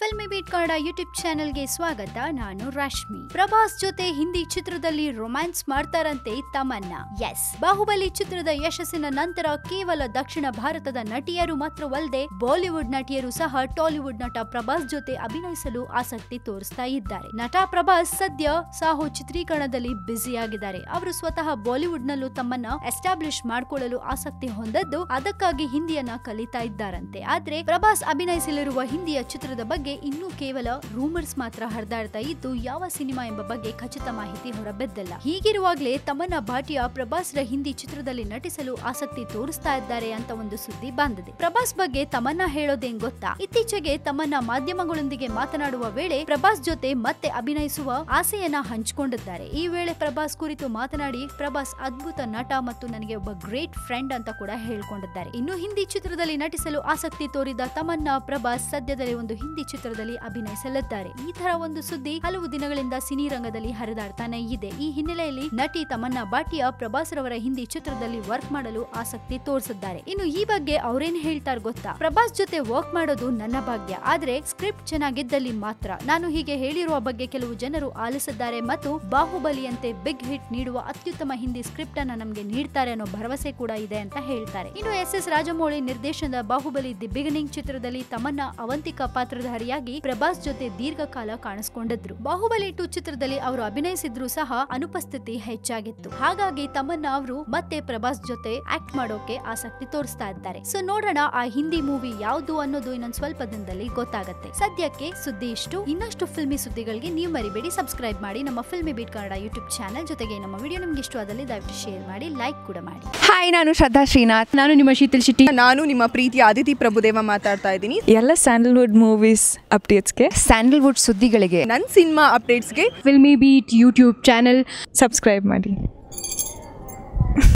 Filmy beat Kannada YouTube ಚಾನೆಲ್ಗೆ ಸ್ವಾಗತ. ನಾನು ರಶ್ಮಿ. ಪ್ರಭಾಸ್ ಜೊತೆ ಹಿಂದಿ ಚಿತ್ರದಲ್ಲಿ ರೊಮ್ಯಾನ್ಸ್ ಮಾಡ್ತಾರಂತೆ ತಮನ್ನಾ. ಎಸ್, ಬಾಹುಬಲಿ ಚಿತ್ರದ ಯಶಸ್ಸಿನ ನಂತರ ಕೇವಲ ದಕ್ಷಿಣ ಭಾರತದ ನಟಿಯರು ಮಾತ್ರವಲ್ಲದೆ ಬಾಲಿವುಡ್ ನಟಿಯರು ಸಹ ಟಾಲಿವುಡ್ ನಟ ಪ್ರಭಾಸ್ ಜೊತೆ ಅಭಿನಯಿಸಲು ಆಸಕ್ತಿ ತೋರಿಸ್ತಾ ಇದ್ದಾರೆ. ನಟ ಪ್ರಭಾಸ್ ಸದ್ಯ ಸಾಹೋ ಚಿತ್ರೀಕರಣದಲ್ಲಿ ಬ್ಯುಸಿಯಾಗಿದ್ದಾರೆ. ಅವರು ಸ್ವತಃ ಬಾಲಿವುಡ್ ನಲ್ಲೂ ತಮ್ಮನ್ನ ಎಸ್ಟಾಬ್ಲಿಷ್ ಮಾಡಿಕೊಳ್ಳಲು ಆಸಕ್ತಿ ಹೊಂದದ್ದು, ಅದಕ್ಕಾಗಿ ಹಿಂದಿಯನ್ನ ಕಲಿತಾ ಇದ್ದಾರಂತೆ. ಆದ್ರೆ ಪ್ರಭಾಸ್ ಅಭಿನಯಿಸಲಿರುವ ಹಿಂದಿಯ ಚಿತ್ರದ ಬಗ್ಗೆ ಇನ್ನೂ ಕೇವಲ ರೂಮರ್ಸ್ ಮಾತ್ರ ಹರಿದಾಡ್ತಾ ಇದ್ದು, ಯಾವ ಸಿನಿಮಾ ಎಂಬ ಬಗ್ಗೆ ಖಚಿತ ಮಾಹಿತಿ ಹೊರಬಿದ್ದಿಲ್ಲ. ಹೀಗಿರುವಾಗಲೇ ತಮನ್ನಾ ಭಾಟಿಯಾ ಪ್ರಭಾಸ್ರ ಹಿಂದಿ ಚಿತ್ರದಲ್ಲಿ ನಟಿಸಲು ಆಸಕ್ತಿ ತೋರಿಸ್ತಾ ಇದ್ದಾರೆ ಅಂತ ಒಂದು ಸುದ್ದಿ ಬಂದಿದೆ. ಪ್ರಭಾಸ್ ಬಗ್ಗೆ ತಮನ್ನಾ ಹೇಳೋದೇನ್ ಗೊತ್ತಾ? ಇತ್ತೀಚೆಗೆ ತಮನ್ನಾ ಮಾಧ್ಯಮಗಳೊಂದಿಗೆ ಮಾತನಾಡುವ ವೇಳೆ ಪ್ರಭಾಸ್ ಜೊತೆ ಮತ್ತೆ ಅಭಿನಯಿಸುವ ಆಸೆಯನ್ನ ಹಂಚಿಕೊಂಡಿದ್ದಾರೆ. ಈ ವೇಳೆ ಪ್ರಭಾಸ್ ಕುರಿತು ಮಾತನಾಡಿ, ಪ್ರಭಾಸ್ ಅದ್ಭುತ ನಟ ಮತ್ತು ನನಗೆ ಒಬ್ಬ ಗ್ರೇಟ್ ಫ್ರೆಂಡ್ ಅಂತ ಕೂಡ ಹೇಳ್ಕೊಂಡಿದ್ದಾರೆ. ಇನ್ನು ಹಿಂದಿ ಚಿತ್ರದಲ್ಲಿ ನಟಿಸಲು ಆಸಕ್ತಿ ತೋರಿದ ತಮನ್ನಾ ಪ್ರಭಾಸ್ ಸದ್ಯದಲ್ಲೇ ಒಂದು ಹಿಂದಿ ಚಿತ್ರದಲ್ಲಿ ಅಭಿನಯಿಸಲಿದ್ದಾರೆ. ಈ ತರ ಒಂದು ಸುದ್ದಿ ಹಲವು ದಿನಗಳಿಂದ ಸಿನಿ ರಂಗದಲ್ಲಿ ಹರಿದಾಡ್ತಾನೆ ಇದೆ. ಈ ಹಿನ್ನೆಲೆಯಲ್ಲಿ ನಟಿ ತಮನ್ನಾ ಭಾಟಿಯಾ ಪ್ರಭಾಸ್ ರವರ ಹಿಂದಿ ಚಿತ್ರದಲ್ಲಿ ವರ್ಕ್ ಮಾಡಲು ಆಸಕ್ತಿ ತೋರಿಸಿದ್ದಾರೆ. ಇನ್ನು ಈ ಬಗ್ಗೆ ಅವ್ರೇನ್ ಹೇಳ್ತಾರೆ ಗೊತ್ತಾ? ಪ್ರಭಾಸ್ ಜೊತೆ ವರ್ಕ್ ಮಾಡೋದು ನನ್ನ ಭಾಗ್ಯ, ಆದ್ರೆ ಸ್ಕ್ರಿಪ್ಟ್ ಚೆನ್ನಾಗಿದ್ದಲ್ಲಿ ಮಾತ್ರ. ನಾನು ಹೀಗೆ ಹೇಳಿರುವ ಬಗ್ಗೆ ಕೆಲವು ಜನರು ಆಲಿಸಿದ್ದಾರೆ ಮತ್ತು ಬಾಹುಬಲಿಯಂತೆ ಬಿಗ್ ಹಿಟ್ ನೀಡುವ ಅತ್ಯುತ್ತಮ ಹಿಂದಿ ಸ್ಕ್ರಿಪ್ಟ್ ಅನ್ನ ನಮಗೆ ನೀಡ್ತಾರೆ ಅನ್ನೋ ಭರವಸೆ ಕೂಡ ಇದೆ ಅಂತ ಹೇಳ್ತಾರೆ. ಇನ್ನು ಎಸ್ ರಾಜಮೌಳಿ ನಿರ್ದೇಶನದ ಬಾಹುಬಲಿ ದಿ ಬಿಗಿನಿಂಗ್ ಚಿತ್ರದಲ್ಲಿ ತಮನ್ನಾ ಅವಂತಿಕಾ ಪಾತ್ರಧಾರಿಯಾಗಿ ಪ್ರಭಾಸ್ ಜೊತೆ ದೀರ್ಘಕಾಲ ಕಾಣಿಸಿಕೊಂಡಿದ್ರು. ಬಾಹುಬಲಿ 2 ಚಿತ್ರದಲ್ಲಿ ಅವರು ಅಭಿನಯಿಸಿದ್ರು ಸಹ ಅನುಪಸ್ಥಿತಿ ಹೆಚ್ಚಾಗಿತ್ತು. ಹಾಗಾಗಿ ತಮನ್ನಾ ಅವರು ಮತ್ತೆ ಪ್ರಭಾಸ್ ಜೊತೆ ಆಕ್ಟ್ ಮಾಡೋಕೆ ಆಸಕ್ತಿ ತೋರಿಸ್ತಾ ಇದ್ದಾರೆ. ಸೊ ನೋಡೋಣ ಆ ಹಿಂದಿ ಮೂವಿ ಯಾವುದು ಅನ್ನೋದು ಇನ್ನೊಂದು ಸ್ವಲ್ಪ ದಿನದಲ್ಲಿ ಗೊತ್ತಾಗುತ್ತೆ. ಸದ್ಯಕ್ಕೆ ಸುದ್ದಿ ಇಷ್ಟು. ಇನ್ನಷ್ಟು ಫಿಲ್ಮಿ ಸುದ್ದಿಗಳಿಗೆ ನೀವು ಮರಿಬೇಡಿ ಸಬ್ಸ್ಕ್ರೈಬ್ ಮಾಡಿ ನಮ್ಮ filmy beat Kannada YouTube channel. ಜೊತೆಗೆ ನಮ್ಮ ವಿಡಿಯೋ ನಿಮ್ಗೆ ಇಷ್ಟವಾದಲ್ಲಿ ದಯವಿಟ್ಟು ಶೇರ್ ಮಾಡಿ, ಲೈಕ್ ಕೂಡ ಮಾಡಿ. ಹಾಯ್, ನಾನು ಶ್ರದ್ಧಾ ಶ್ರೀನಾಥ್. ನಾನು ನಿಮ್ಮ ಶೀತಲ್ ಶೆಟ್ಟಿ. ನಾನು ನಿಮ್ಮ ಪ್ರೀತಿ ಆದಿತಿ ಪ್ರಭುದೇವ ಮಾತಾಡ್ತಾ ಇದ್ದೀನಿ. ಎಲ್ಲ ಸ್ಯಾಂಡಲ್ವುಡ್ ಮೂವೀಸ್ ಅಪ್ಡೇಟ್ಸ್ಗೆ, ಸ್ಯಾಂಡಲ್ವುಡ್ ಸುದ್ದಿಗಳಿಗೆ, ನನ್ನ ಸಿನಿಮಾ ಅಪ್ಡೇಟ್ಸ್ಗೆ Filmibeat YouTube channel subscribe ಮಾಡಿ.